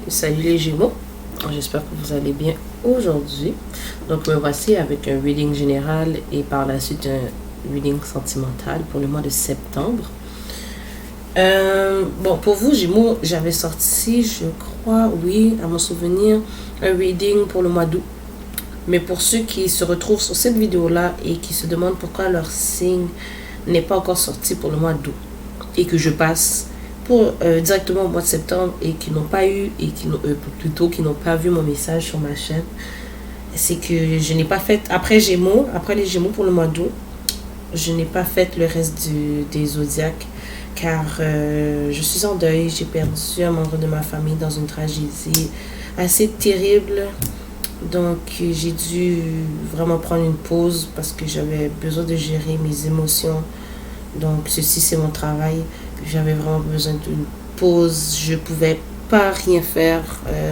Salut les Gémeaux, j'espère que vous allez bien aujourd'hui. Donc me voici avec un reading général et par la suite un reading sentimental pour le mois de septembre. Bon, pour vous Gémeaux, j'avais sorti, je crois, oui, à mon souvenir, un reading pour le mois d'août. Mais pour ceux qui se retrouvent sur cette vidéo-là et qui se demandent pourquoi leur signe n'est pas encore sorti pour le mois d'août et que je passe pour directement au mois de septembre et qui n'ont pas eu et qui plutôt qui n'ont pas vu mon message sur ma chaîne, c'est que je n'ai pas fait après les Gémeaux pour le mois d'août, je n'ai pas fait le reste des zodiaques car je suis en deuil. J'ai perdu un membre de ma famille dans une tragédie assez terrible, donc j'ai dû vraiment prendre une pause parce que j'avais besoin de gérer mes émotions. Donc ceci c'est mon travail. J'avais vraiment besoin d'une pause. Je pouvais pas rien faire.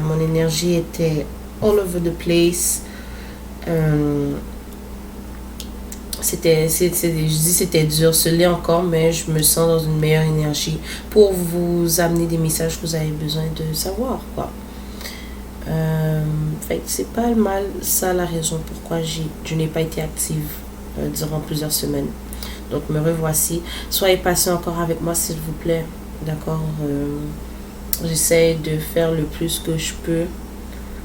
Mon énergie était all over the place. C'était dur, ce l'est encore, mais je me sens dans une meilleure énergie pour vous amener des messages que vous avez besoin de savoir, quoi. Fait que c'est pas mal ça la raison pourquoi je n'ai pas été active durant plusieurs semaines. Donc me revoici. Soyez patient encore avec moi s'il vous plaît. D'accord. J'essaie de faire le plus que je peux.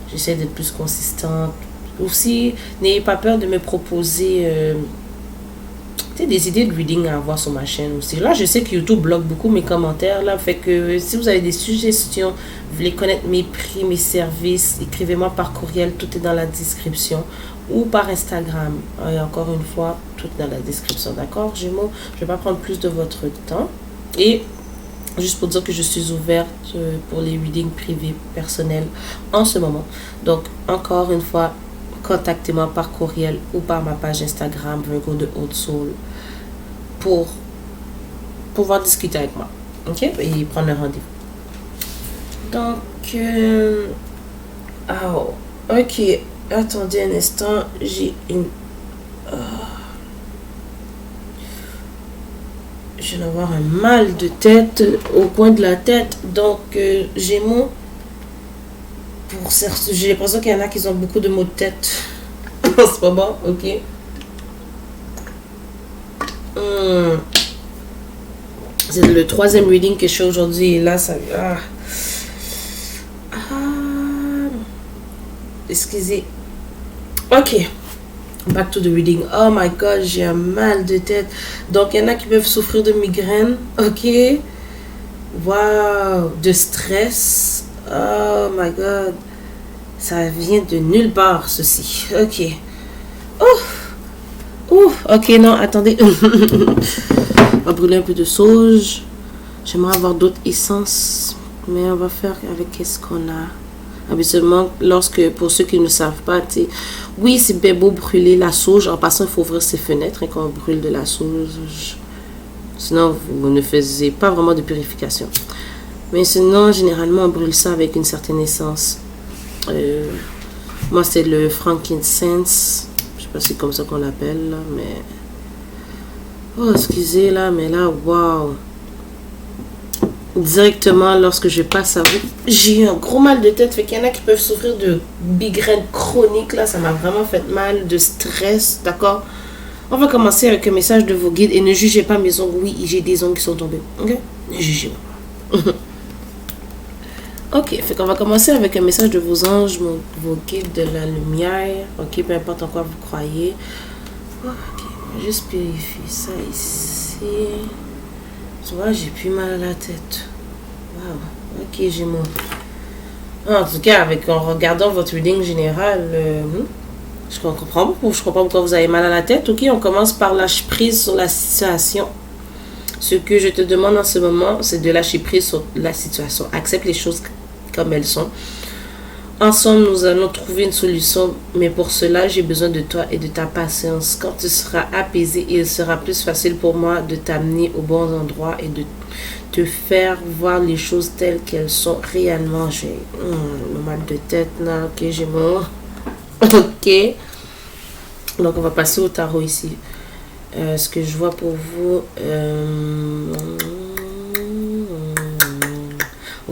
J'essaie d'être plus consistante. Aussi, n'ayez pas peur de me proposer des idées de reading à avoir sur ma chaîne aussi. Là, je sais que YouTube bloque beaucoup mes commentaires. Là, fait que si vous avez des suggestions, vous voulez connaître mes prix, mes services, écrivez-moi par courriel. Tout est dans la description. Ou par Instagram. Et encore une fois, tout dans la description. D'accord, Gémeaux? Je ne vais pas prendre plus de votre temps. Et juste pour dire que je suis ouverte pour les readings privés personnels en ce moment. Donc, encore une fois, contactez-moi par courriel ou par ma page Instagram Virgo de Haute Soul pour pouvoir discuter avec moi. Ok? Et prendre un rendez-vous. Donc, ok. Attendez un instant. J'ai une... je vais avoir un mal de tête au coin de la tête. Donc, Gémeaux, pour certains, j'ai l'impression qu'il y en a qui ont beaucoup de maux de tête en ce moment. Ok. C'est le 3e reading que je fais aujourd'hui. Et là, ça... Excusez. Ok. Back to the reading. Oh my god, j'ai un mal de tête. Donc, il y en a qui peuvent souffrir de migraine. Ok. Wow. De stress. Oh my god. Ça vient de nulle part, ceci. Ok. Ok, non, attendez. On va brûler un peu de sauge. J'aimerais avoir d'autres essences. Mais on va faire avec qu'est-ce qu'on a. Habituellement, pour ceux qui ne savent pas, oui, c'est bien beau brûler la sauge. En passant, il faut ouvrir ses fenêtres quand on brûle de la sauge. Sinon, vous ne faisiez pas vraiment de purification. Mais sinon, généralement, on brûle ça avec une certaine essence. Moi, c'est le frankincense. Je sais pas si c'est comme ça qu'on l'appelle, là, mais... Oh, excusez, là, mais là, waouh. Directement, lorsque je passe à vous, j'ai eu un gros mal de tête. Fait qu'il y en a qui peuvent souffrir de migraine chronique. Là, ça m'a vraiment fait mal, de stress, d'accord? On va commencer avec un message de vos guides. Et ne jugez pas mes ongles. Oui, j'ai des ongles qui sont tombés. Ok? Ne jugez pas. Ok, fait qu'on va commencer avec un message de vos anges, vos guides de la lumière. Ok, peu importe en quoi vous croyez. Ok, on va juste purifier ça ici. Tu vois, j'ai plus mal à la tête. Wow. Ok, Gémeaux. En tout cas, en regardant votre reading général, je comprends pourquoi vous avez mal à la tête. Ok, on commence par lâcher prise sur la situation. Ce que je te demande en ce moment, c'est de lâcher prise sur la situation. Accepte les choses comme elles sont. Ensemble, nous allons trouver une solution, mais pour cela, j'ai besoin de toi et de ta patience. Quand tu seras apaisé, il sera plus facile pour moi de t'amener au bon endroit et de te faire voir les choses telles qu'elles sont réellement. J'ai le mal de tête là, ok, Gémeaux. Ok. Donc, on va passer au tarot ici. Ce que je vois pour vous...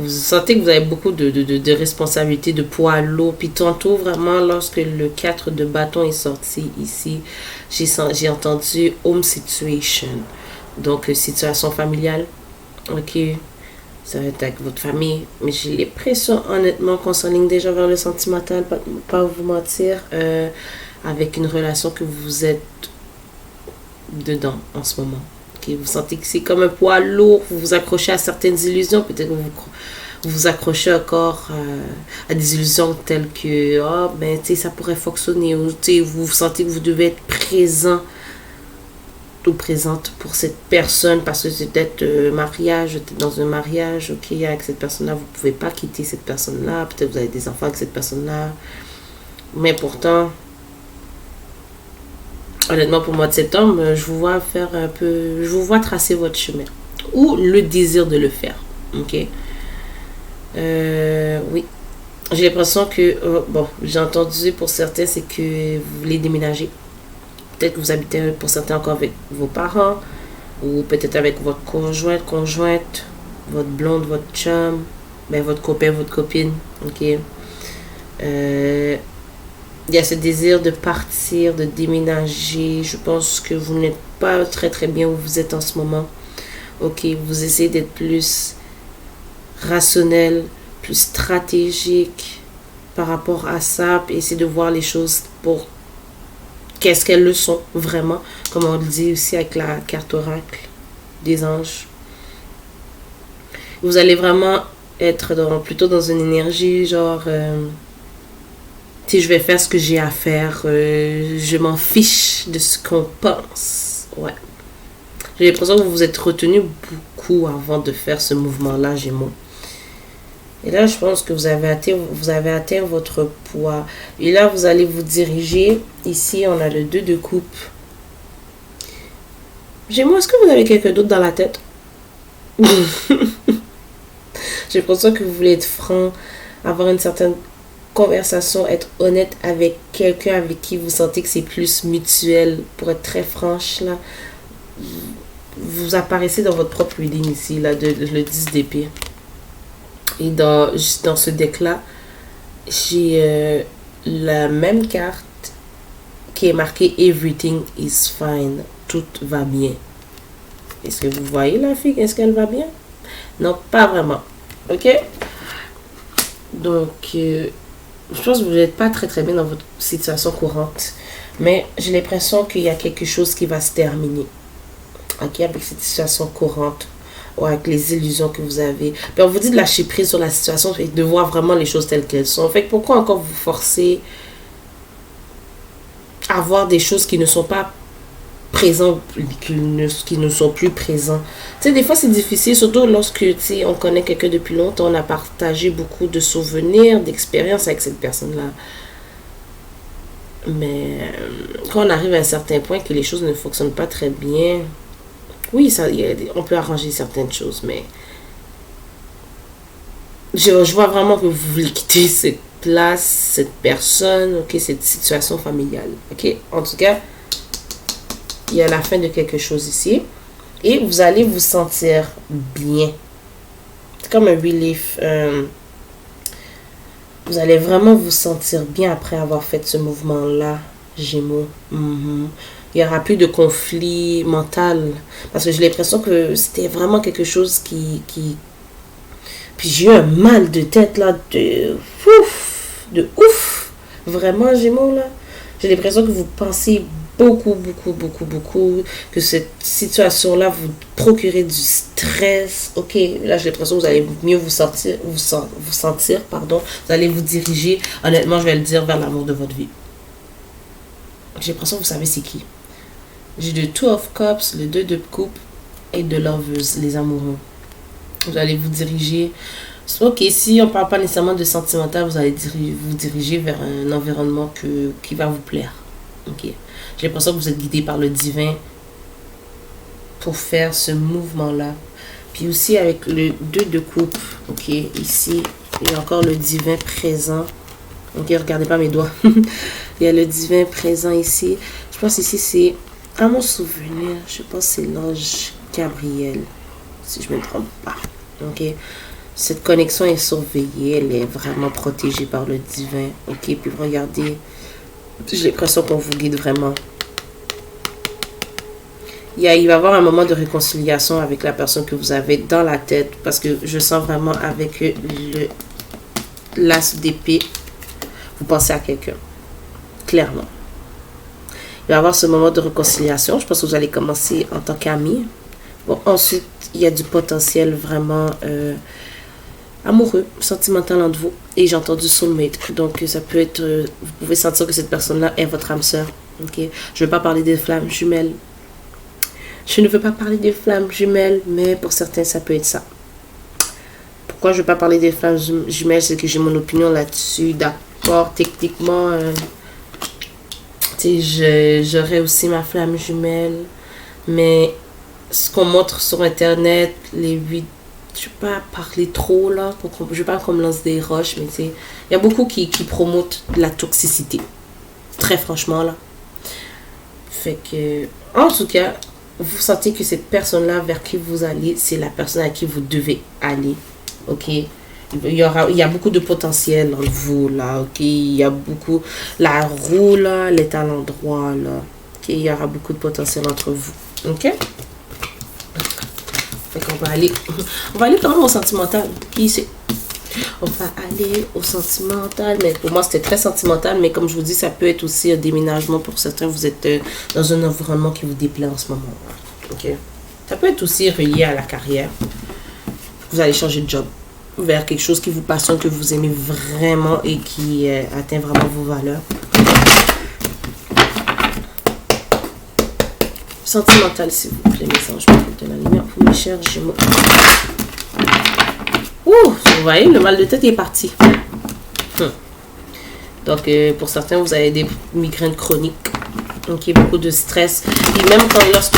Vous sentez que vous avez beaucoup de responsabilités, de poids lourd. Puis tantôt, vraiment, lorsque le 4 de bâton est sorti ici, j'ai entendu home situation. Donc, situation familiale. Ok. Ça va être avec votre famille. Mais j'ai l'impression, honnêtement, qu'on s'enligne déjà vers le sentimental. Pas vous mentir. Avec une relation que vous êtes dedans en ce moment. Okay? Vous sentez que c'est comme un poids lourd. Vous vous accrochez à certaines illusions. Peut-être que vous vous accrochez encore à des illusions telles que oh, ben, ça pourrait fonctionner. Ou vous sentez que vous devez être présent ou présente pour cette personne parce que c'est peut-être mariage, dans un mariage, ok, avec cette personne-là, vous ne pouvez pas quitter cette personne-là, peut-être vous avez des enfants avec cette personne-là, mais pourtant, honnêtement, pour le mois de septembre, je vous vois faire un peu, je vous vois tracer votre chemin ou le désir de le faire, ok. Oui, j'ai l'impression que, bon, j'ai entendu pour certains, c'est que vous voulez déménager. Peut-être que vous habitez pour certains encore avec vos parents ou peut-être avec votre conjointe, votre blonde, votre chum, ben votre copain, votre copine, ok. Il y a ce désir de partir, de déménager. Je pense que vous n'êtes pas très très bien où vous êtes en ce moment, ok. Vous essayez d'être plus rationnel, plus stratégique par rapport à ça, et essayer de voir les choses pour qu'est-ce qu'elles le sont vraiment, comme on le dit aussi avec la carte oracle des anges. Vous allez vraiment être plutôt dans une énergie genre si je vais faire ce que j'ai à faire, je m'en fiche de ce qu'on pense. Ouais, j'ai l'impression que vous vous êtes retenu beaucoup avant de faire ce mouvement là, Gémeaux. Et là, je pense que vous avez atteint votre poids. Et là, vous allez vous diriger. Ici, on a le 2 de coupe. Gémeaux, est-ce que vous avez quelqu'un d'autre dans la tête? J'ai l'impression que vous voulez être franc, avoir une certaine conversation, être honnête avec quelqu'un avec qui vous sentez que c'est plus mutuel. Pour être très franche, là, vous apparaissez dans votre propre reading ici, là, le 10 d'épée. Et dans ce deck-là, j'ai la même carte qui est marquée Everything is fine. Tout va bien. Est-ce que vous voyez la fille? Est-ce qu'elle va bien? Non, pas vraiment. Ok? Donc, je pense que vous n'êtes pas très très bien dans votre situation courante. Mais j'ai l'impression qu'il y a quelque chose qui va se terminer. Ok? Avec cette situation courante. Ou avec les illusions que vous avez. Puis on vous dit de lâcher prise sur la situation et de voir vraiment les choses telles qu'elles sont. En fait, pourquoi encore vous forcer à voir des choses qui ne sont pas présentes, qui ne sont plus présents. Tu sais, des fois c'est difficile, surtout lorsque, tu sais, on connaît quelqu'un depuis longtemps, on a partagé beaucoup de souvenirs, d'expériences avec cette personne-là. Mais quand on arrive à un certain point que les choses ne fonctionnent pas très bien, oui, on peut arranger certaines choses, mais je vois vraiment que vous voulez quitter cette place, cette personne, ok, cette situation familiale, ok. En tout cas, il y a la fin de quelque chose ici et vous allez vous sentir bien. C'est comme un relief. Vous allez vraiment vous sentir bien après avoir fait ce mouvement-là, Gémeaux. Il n'y aura plus de conflit mental. Parce que j'ai l'impression que c'était vraiment quelque chose qui... Puis j'ai eu un mal de tête là, de ouf. Vraiment, Gémeaux, là. J'ai l'impression que vous pensez beaucoup, que cette situation-là vous procurez du stress. Ok, là j'ai l'impression que vous allez mieux vous sentir, pardon. Vous allez vous diriger, honnêtement, je vais le dire, vers l'amour de votre vie. J'ai l'impression que vous savez c'est qui. J'ai le 2 of Cups, le 2 de coupe et de Lovers, les amoureux. Vous allez vous diriger. Ok, si on ne parle pas nécessairement de sentimental, vous allez vous diriger vers un environnement qui va vous plaire. Ok. J'ai l'impression que vous êtes guidé par le divin pour faire ce mouvement-là. Puis aussi avec le 2 de coupe. Ok, ici, il y a encore le divin présent. Ok, regardez pas mes doigts. Il y a le divin présent ici. Je pense ici c'est, à mon souvenir, je pense que c'est l'ange Gabriel. Si je ne me trompe pas. Ok. Cette connexion est surveillée, elle est vraiment protégée par le divin. Ok, puis regardez, j'ai l'impression qu'on vous guide vraiment. Il va y avoir un moment de réconciliation avec la personne que vous avez dans la tête, parce que je sens vraiment avec l'as d'épée, vous pensez à quelqu'un, clairement. Il va y avoir ce moment de réconciliation. Je pense que vous allez commencer en tant qu'amis. Bon, ensuite, il y a du potentiel vraiment amoureux, sentimental entre vous. Et j'ai entendu soulmate. Donc, ça peut être... vous pouvez sentir que cette personne-là est votre âme sœur. Ok? Je ne veux pas parler des flammes jumelles. Je ne veux pas parler des flammes jumelles, mais pour certains, ça peut être ça. Pourquoi je ne veux pas parler des flammes jumelles? C'est que j'ai mon opinion là-dessus. D'accord, techniquement... j'aurais aussi ma flamme jumelle, mais ce qu'on montre sur internet, je ne vais pas parler trop là, je ne veux pas qu'on me lance des roches, mais il y a beaucoup qui promotent la toxicité, très franchement là. Fait que, en tout cas, vous sentez que cette personne là vers qui vous allez, c'est la personne à qui vous devez aller, ok? Il y a beaucoup de potentiel entre vous là, ok? Il y a beaucoup, la roue là, elle est à l'endroit là, ok? Il y aura beaucoup de potentiel entre vous, ok? Fait qu'on va aller quand même au sentimental. Qui sait? On va aller au sentimental, mais pour moi c'était très sentimental, mais comme je vous dis, ça peut être aussi un déménagement pour certains. Vous êtes dans un environnement qui vous déplaît en ce moment, ok? Ça peut être aussi relié à la carrière. Vous allez changer de job vers quelque chose qui vous passionne, que vous aimez vraiment et qui atteint vraiment vos valeurs. Sentimental, s'il vous plaît, mes anges, de la lumière pour mes chers Gémeaux. Ouh, vous voyez, le mal de tête est parti. Donc, pour certains, vous avez des migraines chroniques. Donc, il y a beaucoup de stress. Et même lorsque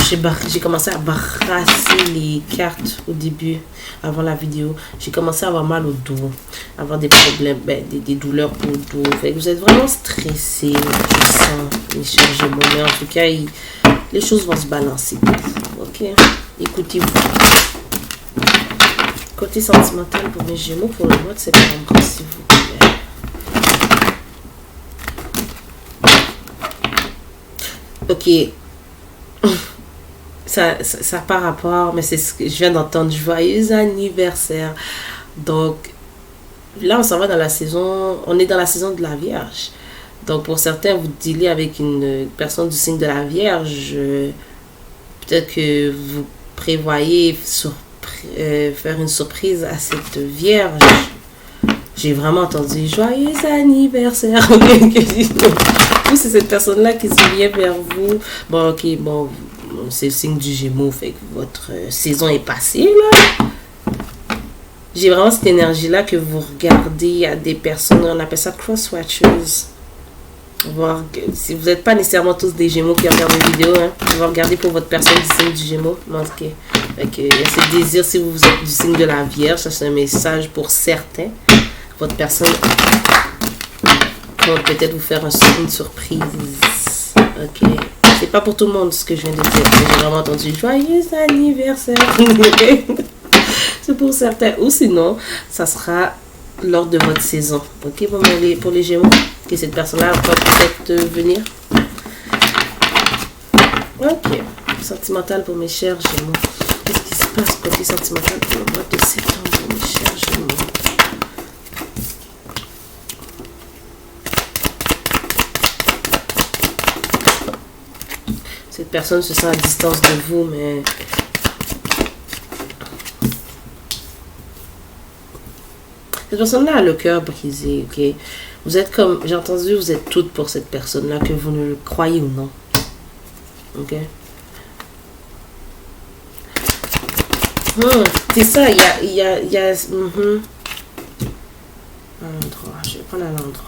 j'ai commencé à brasser les cartes au début, avant la vidéo, j'ai commencé à avoir mal au dos, avoir des problèmes, des douleurs au dos. Fait que vous êtes vraiment stressé, je sens, mes chers Gémeaux. Mais en tout cas, les choses vont se balancer. Ok? Écoutez-vous. Côté sentimental pour mes Gémeaux, pour le mois de septembre, s'il vous plaît. Ok. Ça par rapport, mais c'est ce que je viens d'entendre. Joyeux anniversaire. Donc, là, on s'en va dans la saison. On est dans la saison de la Vierge. Donc, pour certains, vous dealez avec une personne du signe de la Vierge. Peut-être que vous prévoyez faire une surprise à cette Vierge. J'ai vraiment entendu joyeux anniversaire. Ou c'est cette personne-là qui se vient vers vous. Bon, ok, bon, c'est le signe du Gémeaux, fait que votre saison est passée, là. J'ai vraiment cette énergie-là que vous regardez à des personnes, on appelle ça cross-watchers. Voir que, si vous n'êtes pas nécessairement tous des Gémeaux qui regardent les vidéos, hein, vous regardez pour votre personne du signe du Gémeaux. Ok. Fait que, il y a ce désir, si vous êtes du signe de la Vierge, ça c'est un message pour certains. Votre personne va peut-être vous faire une surprise. Ok. C'est pas pour tout le monde ce que je viens de dire. J'ai vraiment entendu joyeux anniversaire. C'est pour certains. Ou sinon, ça sera lors de votre saison. Ok, bon, pour les Gémeaux, que cette personne-là va peut-être venir. Ok. Sentimental pour mes chers Gémeaux. Qu'est-ce qui se passe côté sentimental pour le mois de septembre pour mes chers Gémeaux? Cette personne se sent à distance de vous, mais cette personne-là a le cœur brisé, ok? Vous êtes comme, j'ai entendu, vous êtes toutes pour cette personne-là, que vous ne le croyez ou non. Ok? C'est ça, il y a à l'endroit, je vais prendre à l'endroit.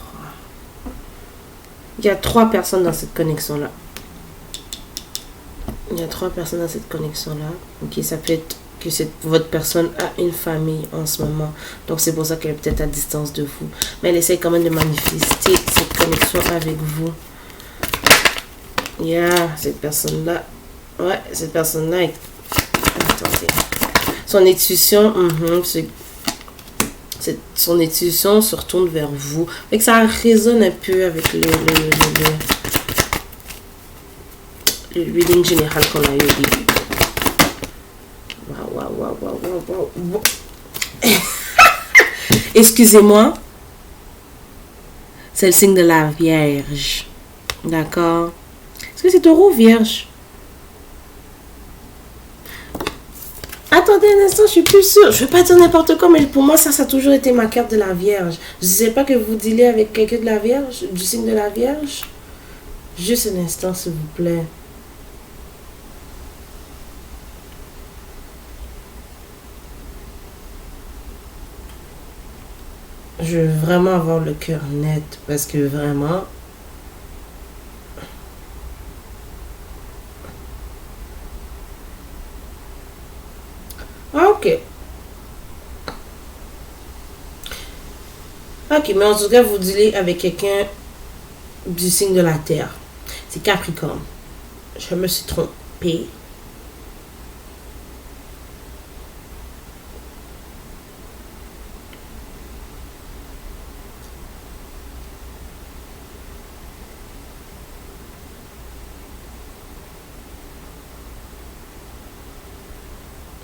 Il y a 3 personnes dans cette connexion-là. Il y a 3 personnes dans cette connexion-là. Ok, ça peut être que votre personne a une famille en ce moment. Donc, c'est pour ça qu'elle est peut-être à distance de vous. Mais elle essaie quand même de manifester cette connexion avec vous. Cette personne-là. Ouais, cette personne-là est... Attendez. Son intuition, c'est... Son intuition se retourne vers vous. Fait que ça résonne un peu avec le reading général qu'on a eu au début. Wow. Excusez-moi. C'est le signe de la Vierge. D'accord? Est-ce que c'est taureau vierge? Attendez un instant, je suis plus sûre. Je ne veux pas dire n'importe quoi, mais pour moi, ça a toujours été ma carte de la Vierge. Je ne sais pas que vous dealez avec quelqu'un de la Vierge, du signe de la Vierge. Juste un instant, s'il vous plaît. Je veux vraiment avoir le cœur net parce que vraiment... Ok. Ok, mais en tout cas, vous dealez avec quelqu'un du signe de la Terre. C'est Capricorne. Je me suis trompée.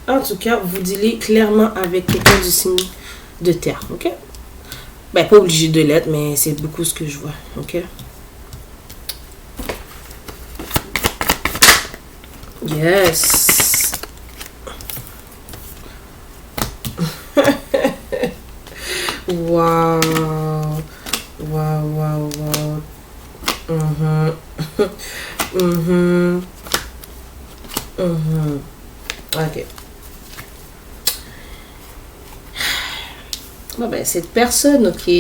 En tout cas, vous dealez clairement avec quelqu'un du signe de terre, ok? Ben, pas obligé de l'être, mais c'est beaucoup ce que je vois, ok? Yes! Wow! Wow. Ok. Bon ben, cette personne, ok,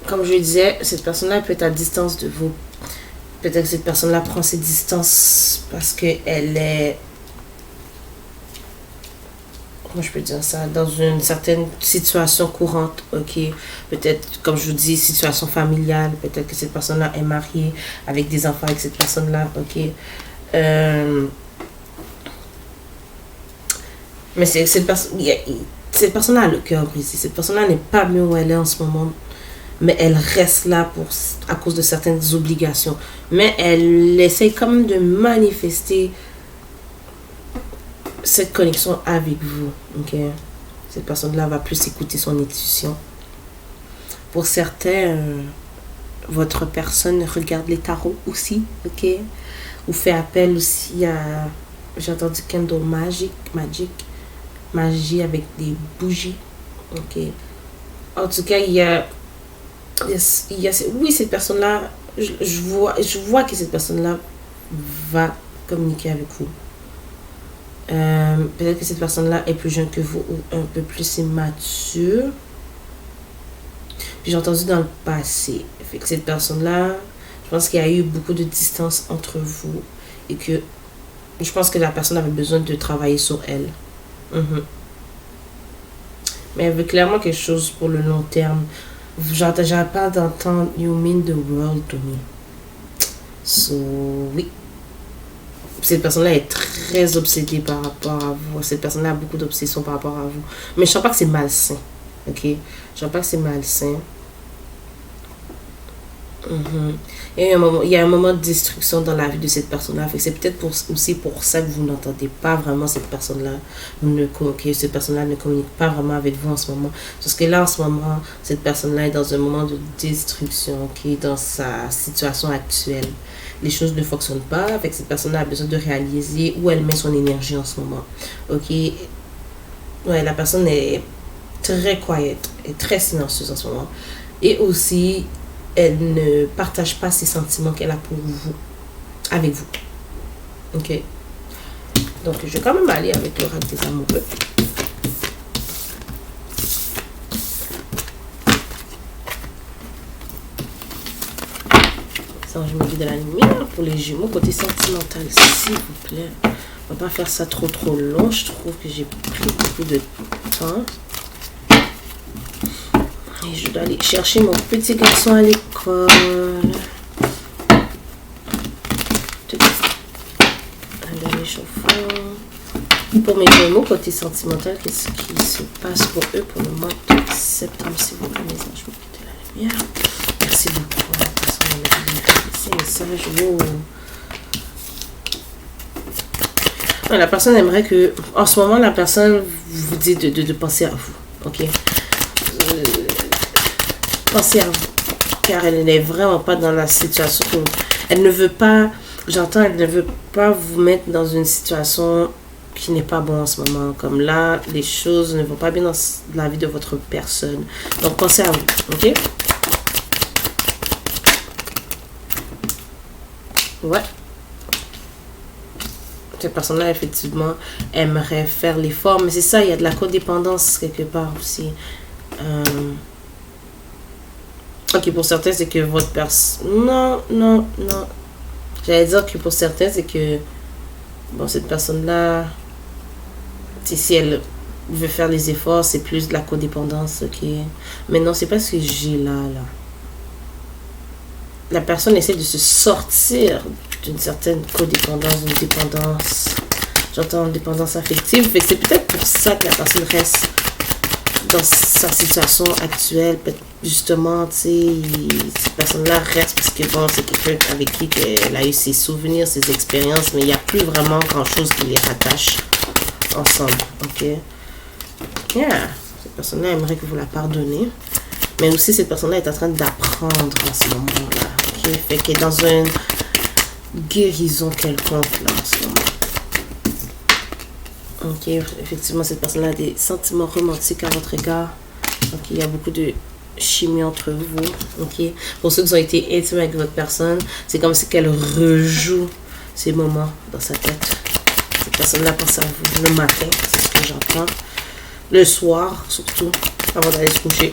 comme je disais, cette personne-là peut être à distance de vous. Peut-être que cette personne-là prend ses distances parce qu'elle est, comment je peux dire ça, dans une certaine situation courante, ok. Peut-être, comme je vous dis, situation familiale. Peut-être que cette personne-là est mariée avec des enfants avec cette personne-là, ok. Mais c'est cette personne... Cette personne-là a le cœur brisé. Cette personne-là n'est pas mieux où elle est en ce moment. Mais elle reste là à cause de certaines obligations. Mais elle essaie quand même de manifester cette connexion avec vous. Ok? Cette personne-là va plus écouter son intuition. Pour certains, votre personne regarde les tarots aussi. Ok? Ou fait appel aussi à... J'ai entendu candle magie avec des bougies. Ok. En tout cas, il y a oui, cette personne-là, je vois que cette personne-là va communiquer avec vous. Peut-être que cette personne-là est plus jeune que vous ou un peu plus immature. Puis j'ai entendu dans le passé. Fait que cette personne-là, je pense qu'il y a eu beaucoup de distance entre vous et que je pense que la personne avait besoin de travailler sur elle. Mais elle veut clairement quelque chose pour le long terme. J'arrête pas d'entendre You mean the world to me. So, oui. Cette personne-là est très obsédée par rapport à vous. Cette personne-là a beaucoup d'obsession par rapport à vous. Mais je ne sens pas que c'est malsain. Ok? Je ne sens pas que c'est malsain. Il y a un moment de destruction dans la vie de cette personne-là. C'est peut-être aussi pour ça que vous n'entendez pas vraiment cette personne-là. Que cette personne-là ne communique pas vraiment avec vous en ce moment. Parce que là, en ce moment, cette personne-là est dans un moment de destruction, dans sa situation actuelle. Les choses ne fonctionnent pas. Avec cette personne-là a besoin de réaliser où elle met son énergie en ce moment. Ok? Ouais, la personne est très quiet et très silencieuse en ce moment. Et aussi, elle ne partage pas ses sentiments qu'elle a pour vous, avec vous. Ok? Donc, je vais quand même aller avec l'oracle des amoureux. Ça, je me dis de la lumière pour les Gémeaux, côté sentimental, s'il vous plaît. On va pas faire ça trop long. Je trouve que j'ai pris beaucoup de temps. Et je dois aller chercher mon petit garçon à l'école. Allez, chauffeur. pour mes Gémeaux, côté sentimental, qu'est-ce qui se passe pour eux pour le mois de septembre, s'il vous plaît, mes anges, mettez la lumière. Merci beaucoup. La personne messages. Wow. La personne aimerait que, en ce moment, la personne vous dit de penser à vous, ok? Pensez à vous, car elle n'est vraiment pas dans la situation que elle ne veut pas, j'entends, elle ne veut pas vous mettre dans une situation qui n'est pas bonne en ce moment. Comme là, les choses ne vont pas bien dans la vie de votre personne. Donc, pensez à vous, ok? Ouais. Cette personne-là, effectivement, aimerait faire l'effort. Mais c'est ça, il y a de la codépendance quelque part aussi. Ok, pour certains, c'est que votre personne... Non. J'allais dire que pour certains, c'est que... Bon, cette personne-là... Si elle veut faire les efforts, c'est plus de la codépendance, ok? Mais non, c'est pas ce que j'ai là. La personne essaie de se sortir d'une certaine codépendance, d'une dépendance. J'entends dépendance affective. Fait que c'est peut-être pour ça que la personne reste dans sa situation actuelle. Justement, tu sais, cette personne-là reste parce que bon, c'est quelqu'un avec qui elle a eu ses souvenirs, ses expériences, mais il n'y a plus vraiment grand-chose qui les rattache ensemble, ok? Yeah, cette personne-là aimerait que vous la pardonnez. Mais aussi, cette personne-là est en train d'apprendre en ce moment-là, ok? Fait qu'elle est dans une guérison quelconque, là, en ce moment. Ok, effectivement, cette personne-là a des sentiments romantiques à votre égard. Donc, il y a beaucoup de chimie entre vous, ok? Pour ceux qui ont été intimes avec votre personne, c'est comme si qu'elle rejoue ces moments dans sa tête. Cette personne-là pense à vous le matin, c'est ce que j'entends. Le soir, surtout, avant d'aller se coucher.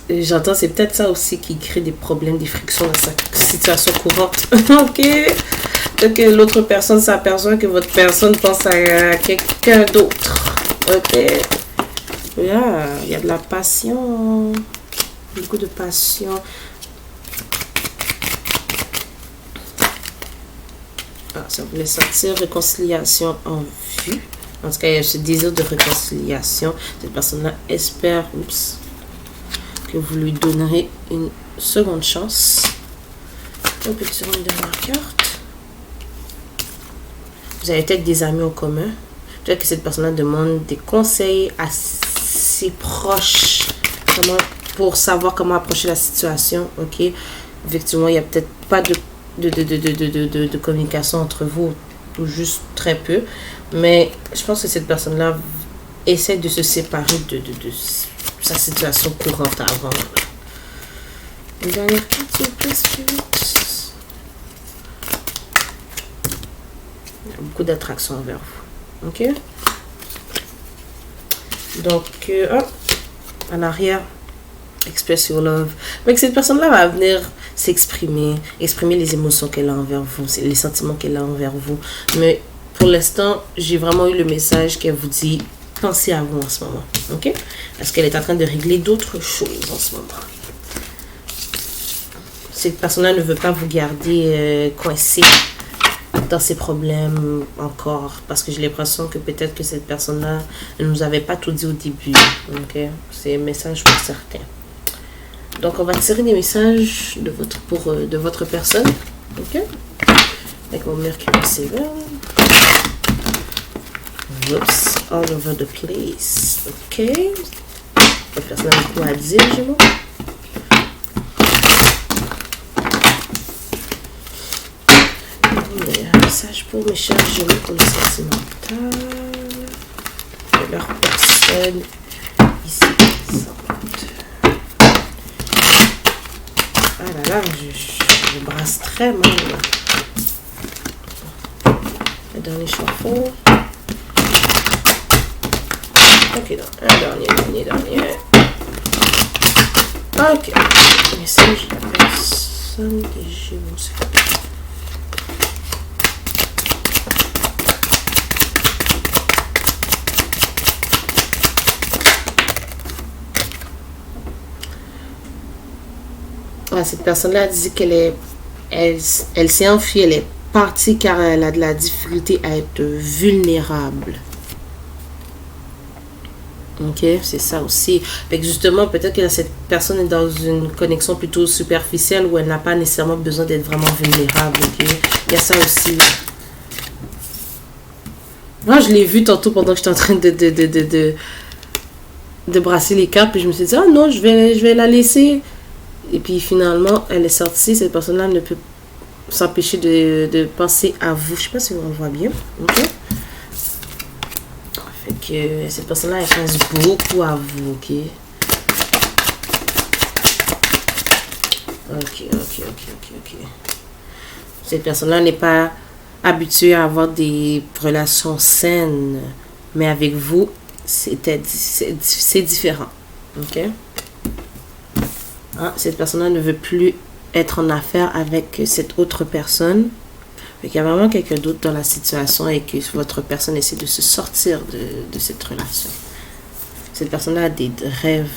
J'entends, c'est peut-être ça aussi qui crée des problèmes, des frictions dans sa situation courante. Ok? Donc, l'autre personne s'aperçoit que votre personne pense à quelqu'un d'autre. Ok? Là, il y a de la passion. Beaucoup de passion. Ah, ça voulait sortir réconciliation en vue. En tout cas, il y a ce désir de réconciliation. Cette personne-là espère que vous lui donnerez une seconde chance. Un petit round de dernière carte. Vous avez peut-être des amis en commun. Peut-être que cette personne-là demande des conseils à ses proches pour savoir comment approcher la situation. Ok, effectivement, il n'y a peut-être pas de communication entre vous, ou juste très peu. Mais je pense que cette personne-là essaie de se séparer de sa situation courante avant. Une dernière carte, s'il vous plaît, Spirit. Il y a beaucoup d'attraction envers vous. Ok? Donc, hop, en arrière, express your love. Donc, cette personne-là va venir s'exprimer, exprimer les émotions qu'elle a envers vous, les sentiments qu'elle a envers vous. Mais pour l'instant, j'ai vraiment eu le message qu'elle vous dit, pensez à vous en ce moment. Ok? Parce qu'elle est en train de régler d'autres choses en ce moment. Cette personne-là ne veut pas vous garder coincé dans ses problèmes encore, parce que j'ai l'impression que peut-être que cette personne-là ne nous avait pas tout dit au début. Ok, c'est un message pour certains. Donc on va tirer des messages de votre personne. Ok, avec mon Mercury Seven. Oops, all over the place. Ok, la personne a beaucoup à dire, Gémeaux. Message pour mes chers Gémeaux pour le sentimental de leur personne ici présente. Ah là là, je brasse très mal. Le dernier chapeau. Ok, donc un dernier. Ok, message de la personne des Gémeaux. Cette personne-là dit qu'elle s'est enfuie, elle est partie car elle a de la difficulté à être vulnérable. Ok, c'est ça aussi. Fait que justement, peut-être que cette personne est dans une connexion plutôt superficielle où elle n'a pas nécessairement besoin d'être vraiment vulnérable. Ok, il y a ça aussi. Moi, je l'ai vu tantôt pendant que j'étais en train de brasser les cartes, puis je me suis dit, ah non, je vais la laisser. Et puis finalement, elle est sortie. Cette personne-là ne peut s'empêcher de penser à vous. Je sais pas si on le voit bien. Ok. Fait que cette personne-là, elle pense beaucoup à vous. Ok. Ok. Cette personne-là n'est pas habituée à avoir des relations saines. Mais avec vous, c'est différent. Ok. Ah, cette personne-là ne veut plus être en affaire avec cette autre personne. Il y a vraiment quelqu'un d'autre dans la situation et que votre personne essaie de se sortir de cette relation. Cette personne-là a des rêves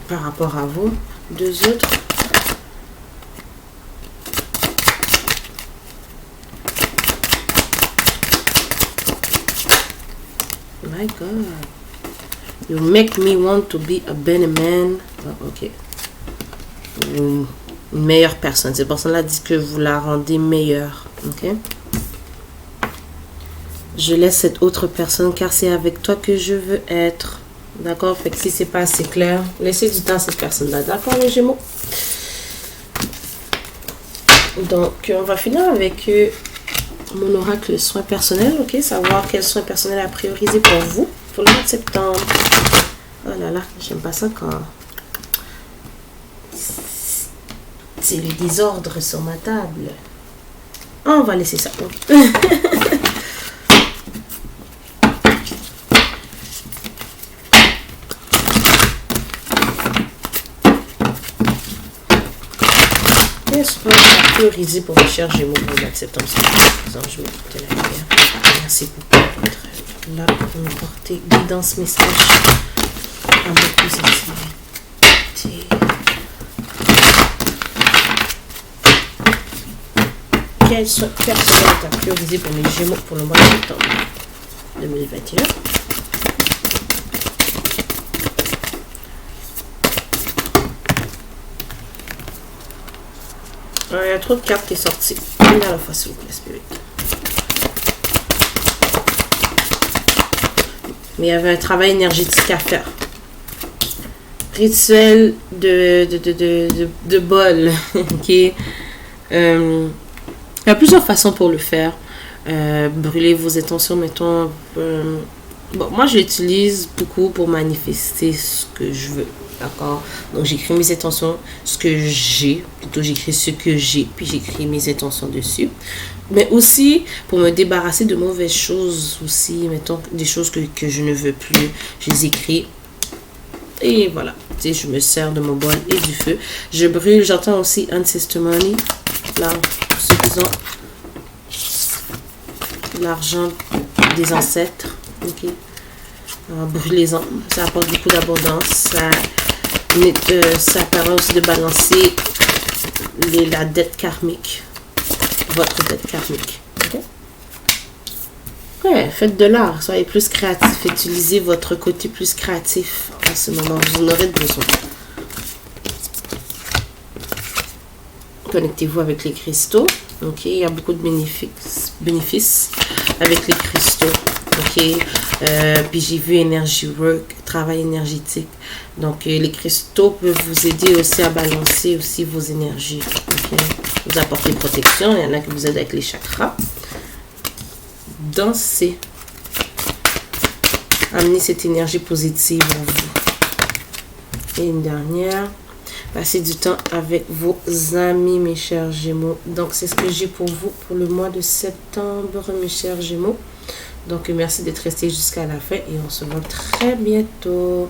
par rapport à vous. Deux autres. My God. You make me want to be a better man. Oh, ok. Une meilleure personne. Cette personne-là dit que vous la rendez meilleure. Ok. Je laisse cette autre personne car c'est avec toi que je veux être. D'accord. Fait que si c'est pas assez clair, laissez du temps à cette personne-là. D'accord, les Gémeaux. Donc, on va finir avec mon oracle soins personnels. Ok. Savoir quels soins personnels à prioriser pour vous pour le mois de septembre. Oh là là, j'aime pas ça quand c'est le désordre sur ma table. Oh, on va laisser ça. Qu'est-ce qu'on va prioriser pour mes chers Gémeaux pour le mois de septembre? Je vais écouter la lumière. Merci beaucoup pour être là pour me porter guidance, message à ma positivité. Quels sont personnels à prioriser pour mes Gémeaux pour le mois de septembre 2021? Il y a trop de cartes qui sont sorties. Une à la fois, s'il vous plaît, Spirit. Mais il y avait un travail énergétique à faire. Rituel de bol. Ok. Il y a plusieurs façons pour le faire. Brûler vos intentions, mettons. Bon, moi, je l'utilise beaucoup pour manifester ce que je veux. D'accord? Donc, j'écris mes intentions, ce que j'ai. Plutôt, j'écris ce que j'ai, puis j'écris mes intentions dessus. Mais aussi, pour me débarrasser de mauvaises choses aussi, mettons, des choses que je ne veux plus, je les écris. Et voilà, tu sais, je me sers de mon bol et du feu. Je brûle, j'entends aussi Ancestor Money. Là, pour ceux qui ont l'argent des ancêtres. Ok? Alors, brûlez-en. Ça apporte beaucoup d'abondance. Ça permet aussi de balancer la dette karmique. Votre dette karmique. Ok? Ouais, faites de l'art. Soyez plus créatif. Utilisez votre côté plus créatif à ce moment. Vous en aurez besoin. Connectez-vous avec les cristaux. Ok, il y a beaucoup de bénéfices avec les cristaux. Ok, puis j'ai vu Energy Work, travail énergétique. Donc, les cristaux peuvent vous aider aussi à balancer aussi vos énergies. Ok, vous apporter protection. Il y en a qui vous aident avec les chakras. Dansez. Amenez cette énergie positive à vous. Et une dernière. Passez du temps avec vos amis, mes chers Gémeaux. Donc, c'est ce que j'ai pour vous pour le mois de septembre, mes chers Gémeaux. Donc, merci d'être restés jusqu'à la fin et on se voit très bientôt.